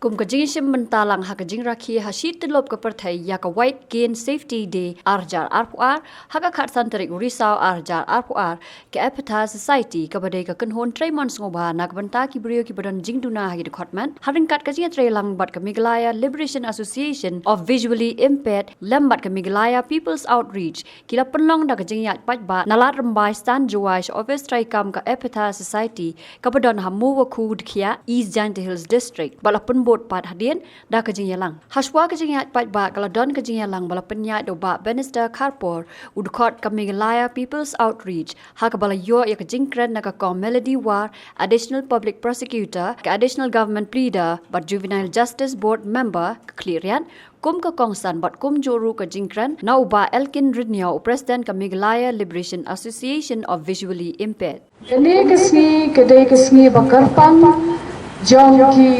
kum ka jingshim mentalang ha ka jingrakhi ha shitlop ka perthai ya ka white gain safety day arjar arpuar ha ka khat santarik urisau arjar arpuar ke apatha society ka badai ka kanhon traimon ngoba nak banta ki briew ki badan jingduna ha ki khotman haring kat ka jinga trelang bat ka Meghalaya Liberation Association of Visually Impaired lambat ka Meghalaya People's Outreach kila penlong da ka jingya pat ba nalat rambai stan juwaish office traikam ka apatha society ka badan ha muwa khud khia East Giant Hills district bala penbot pat hadien da ka jingyalang haswa ka jingya pat ba kala don ka jingyalang bala penya do ba Minister Kyrwoh udkhot ka Meghalaya People's Outreach ha ka bala yo ya ka jingkran na ka kom melody war additional public prosecutor ka additional government pleader but juvenile justice board member ka clearian kum ka kongsan bat kum joru ka jingkran na uba Elkin Ridnyo president ka Meghalaya Liberation Association of Visually Impaired kene kasni bakarpang jong ki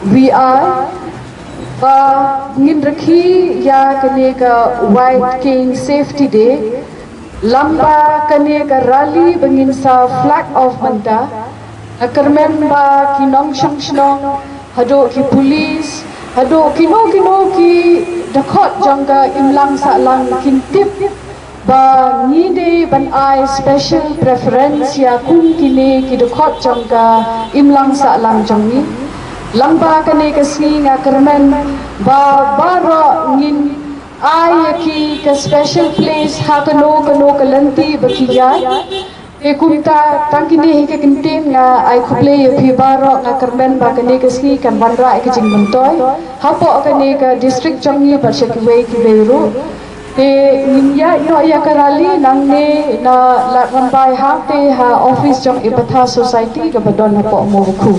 we are ba ngin rakhi ya kane ka white king safety day lamba kane ka rally bangin sa flag of manta akarmen ba kinong shnong hado ki police hado kino ki dakhot jangga imlang sa lang kintip ba ngide ban ai special preference ya kun kine ki dakhot jangga imlang sa lang jangi lamba kane kasni nga kermen ba baro ngin ai ki ka special place ha kano kalanti bakiya e kumta tangkini ke kintin nga ai kuple ye phi baro nga kermen ba kane kasni kan bandra ke jing mentoy hapo kane ka district changi par shekwe ki beru te ninya ya karali nang ne na la rambai ha te ha office jong ipatha society ka badon hapo mo khu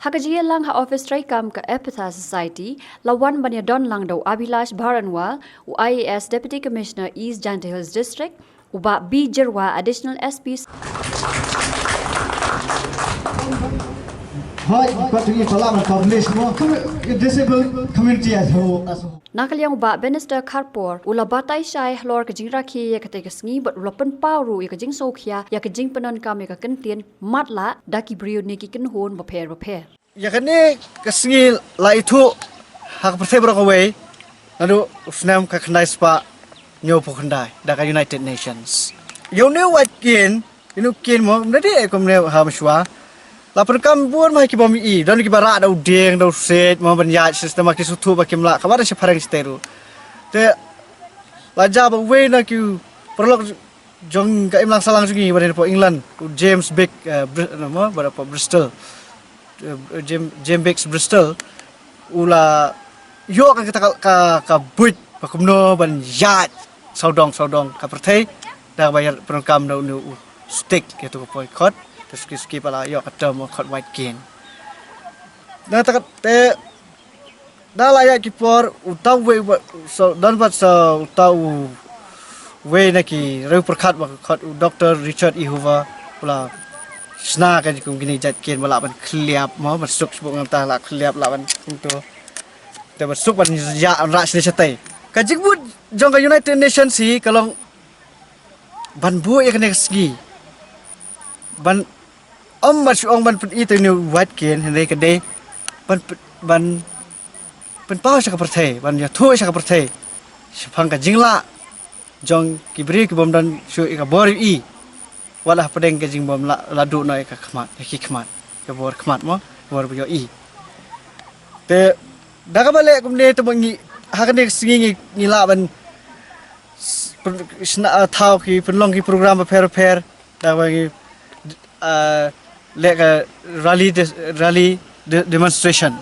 Hakajiya lang ha office try kam ka apatha society lawan banya don lang do Abhilash Bharanwal u IAS Deputy Commissioner East Giant Hills District uba B Jerwa additional SPs Hi, but we follow publish more disabled community as whole. Nakaliang ba Minister Kyrwoh ula batay shai hlor ka jingrakhi ya ka tegasngi but ula pen pawru ya ka jing sngewkhia ya ka jing pyndonkam ya ka kyntien matlah daki briew ni ki kinhon ba pher ya kane kasngi la itu hak perthe bro away lalu snam ka khnai spa nyo pokhandai da ka United Nations you know what kin mo nadi ko ne ha mshwa la perkam buon mai ki bom I don ki bara da udeng da set mo banya sistem ki sutu ba kimla khamara se pharang steru te la jaba we na ki perlok jong ka imlang salang sugi bare po England James Big mo bara po Bristol James Big Bristol ula yo kan kita ka buit ba kumno ban yat saudong ka perthe da bayar perkam da stick gitu ko kot terus pala yo kadam khot white gain na takat te da la ya ki por utau we so dan bat so utau we na ki reu perkhat ba khot Dr. Richard Iohi pula sna kan kum gini jat ken bala ban kliap mo masuk sebut ngam ta la kliap la ban tu te masuk ban ya ra sini setai ka jigbut jong ka United Nations si kalong ban bu ya kan ski ban mas ong ban put itu ni white ken hene ka de ban pen pau sa ka perthai ban ya thu sa ka perthai sepang ka jingla jong ki bri ki bom dan shu ka bor i walah pedeng ke jing bom ladu noi ka khmat ki khmat ke bor khmat mo bor bu yo i te daga bale kum ne to ngi ha ka ne singi ngi la ban sna thau ki penlong ki program per da ngi le ka rally demonstration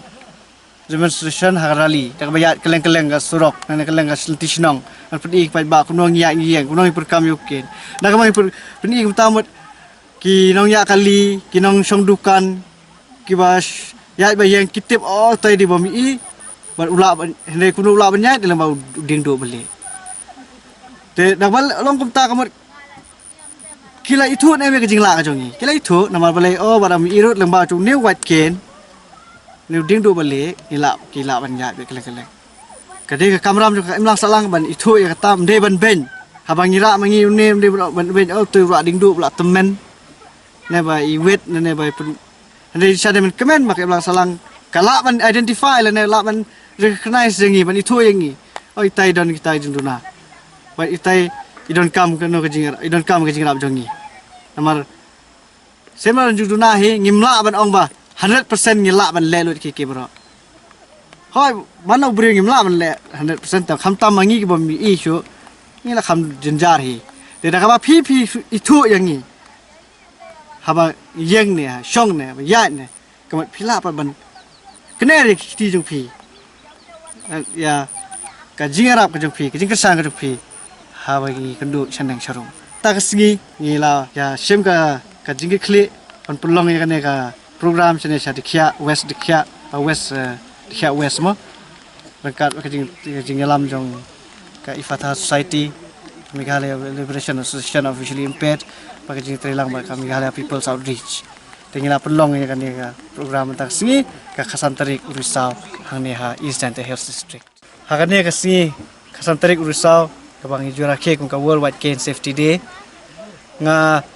ha rally tak bayat keleng-keleng ka surok nang keleng ka tisnong an pedi pai ba kunong ya ngieng kunong perkam yukin nak mai pedi utamut ki nong ya kali ki nong song dukan ki bas ya bayang kitip tai di bami i ban ula hene kunu ula banyai dalam bau ding do beli te dabal long kum ta kamut kila itu ne me kejing la ka jongi kila itu nama balai baram irut lembau tu new white ken new ding do balik kila banyak be keleng-keleng kade ka kamram ka imlang salang ban itu ya katam de ban ben habang ngira mangi ne de ban ben tu ra ding do bla temen ne ba I wet ne ba pun ne sade men kemen mak imlang salang kala ban identify la ne la ban recognize jengi ban itu yengi itai don kita junduna ba itai idon kam ka no ka jingar idon kam ka jingar jongi namar semal junduna he ngimla ban ong ba 100% ngila ban le lut ki bro hoi mana briew ngimla ban le 100% ta kham tam mangi ki bom I shu ni la kham jinjar hi de da ka ba phi itu yang ni haba yeng ne shong ne ba ya ne kamat phila pa ban kene ri ti jung phi ya ka jingarap ka jung phi ka jing ka sang ka jung phi haba gi kandu chanang charum ta ka singi ni la ya shem ka jing ki khle pan pulong ya ne ka program sini saya dikhia west mo berkat kejing alam jong ka Ifata Society Meghalaya Liberation Association of Visually Impaired pakai jing trilang ba Meghalaya People's Outreach tinggal pelong ya kan ya program tak singi ka Kasantarik Urisau hang ne ha East and Health District ha kan ne ka singi Kasantarik Urisau ka bang jura ke kum ka World White Cane Safety Day nga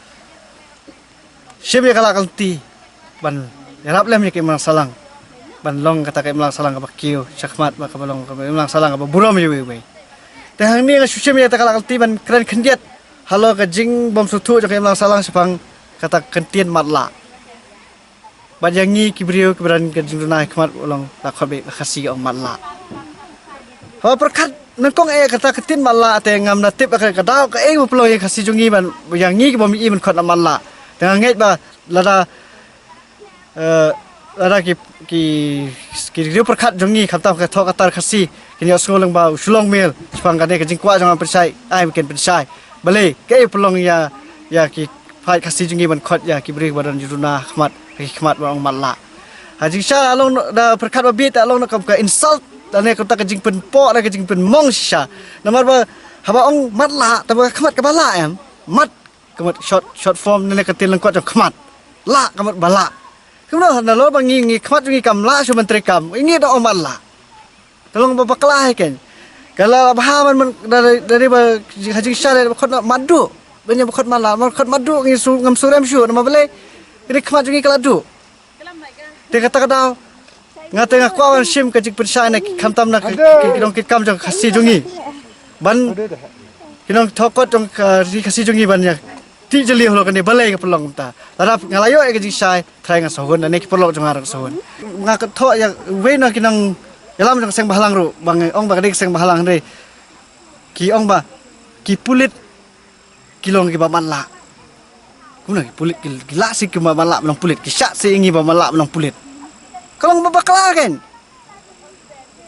shebe kala kalti ban yarap lem ke mang salang ban long kata ke mang salang ka kiu khmat ba ka balong ka mang salang ka burom yu we te hang ni ka social media ta kala kalti ban kren khendiat halo ka jing bom sutu ke mang salang sepang kata kyntien matlah ban yangi ki briew ki bran ka jing dunai khmat ulong ta khobe khasi ong matlah ha perkat nangkong kata kyntien matlah te ngam na tip ka daw ka plo ye khasi jungi ban yangi ki bom I man khot matlah te nget ba lada ada ki rio perkat jongi khatam ka thok atar khasi kini osngolong ba Shillong Mail sepang kane ka jingkwa jang persai ai mungkin persai bale ke pelong ya ki phai khasi jongi ban khot ya ki bri badan juduna khmat ba ong matlah haji sha along da perkat ba bit along ka insult dan ne ka ta ka jing pen po ka jing pen mong sha namar ba haba ong matlah ta ba khmat ka bala em mat kamat short form ne ka tin lang kwat khmat la kamat bala kumno na lo bangi ngi khmat ngi kam la su menteri kam ingi do matlah tolong ba bakla ken kala bah man dari ba haji syare khot madu benya khot matlah khot madu ngi su ngam surem shu na bale ini khmat ngi kala du te kata daw ngate ngakwan sim ka jik persai na khamtam na kidong kit kam jong khasi jungi ban kidong thokot jong khasi jungi ban ya ti jeli holo kan balai ka pelong ta larap ngalayo e ji sai trai nga sohon ane ki pelong jong arang sohon nga ka tho ya we na kinang yalam jong seng bahalang ru bang ong ba dik seng bahalang re ki ong ba ki pulit kilong ki ba matlah kuna ki pulit ki la si ki ba matlah menong pulit ki syak si ingi ba matlah menong pulit kalong ba bakla kan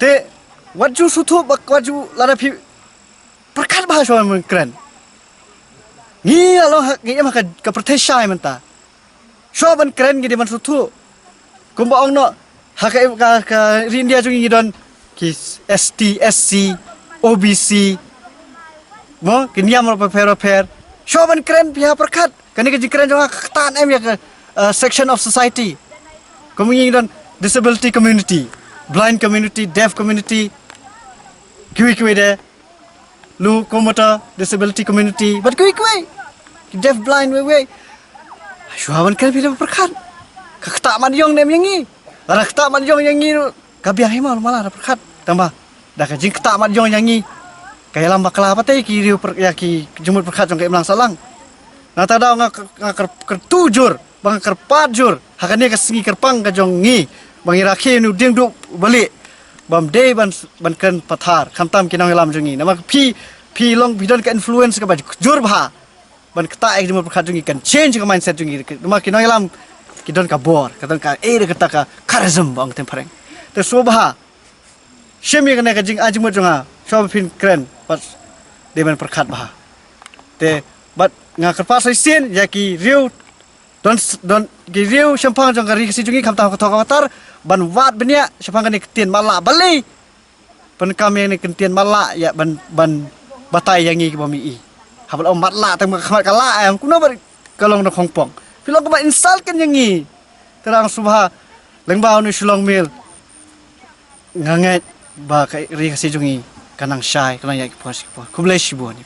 te waju sutu bak waju larap perkat bahasa man keren ni alo ngi em ka perteshai menta shoban keren gi man sutu kumba ong no ha ka India jungi don ki ST SC OBC mo ki niam ro per shoban keren pihak perkat Kani ke jikran jong ketan em ya ke section of society. Kami dan disability community, blind community, deaf community. Kui de lu komota disability community. But kui deaf blind we. Shuawan kan bila perkan. Kakta man yong nem yangi. Lara kta man yong yangi kabiah himal malah perkat. Tambah dah ka jing kta man yong yangi. Kaya lam bakla patai ki riu per ya ki jumut perkat jong ke melang salang. Na ta daw nga kertujur, bang kerpajur. Hakane ka singi kerpang ka jong ngi. Bang irakhe nu ding du balik. Bam day ban kan pathar khamtam kinang lam jongi. Nama pi long bidon ka influence ka baj jur bha. Ban kata ek jumut perkat jongi kan change ka mindset jongi. Nama kinang lam kidon ka bor, katan ka de kata ka charism bang tempereng. Te sobha. Shemi kana ka jing ajmut jonga. Sob pin kren pas deman perkat bha. Te bat nga kerpas sin ya ki riu don ki riu champang jong kari si jungi khamta ka thok ban wat benia champang ni kyntien matlah bali pen kami ni kyntien matlah ya ban batai yangi ki bami i habal om matlah tang khmat kala am kuno bar kalong no khongpong pilong ka insult kan yangi terang subha lengbau ni Shillong Mail nganget ba ka ri si jungi kanang syai kanang ya ki pos kublai shibo ni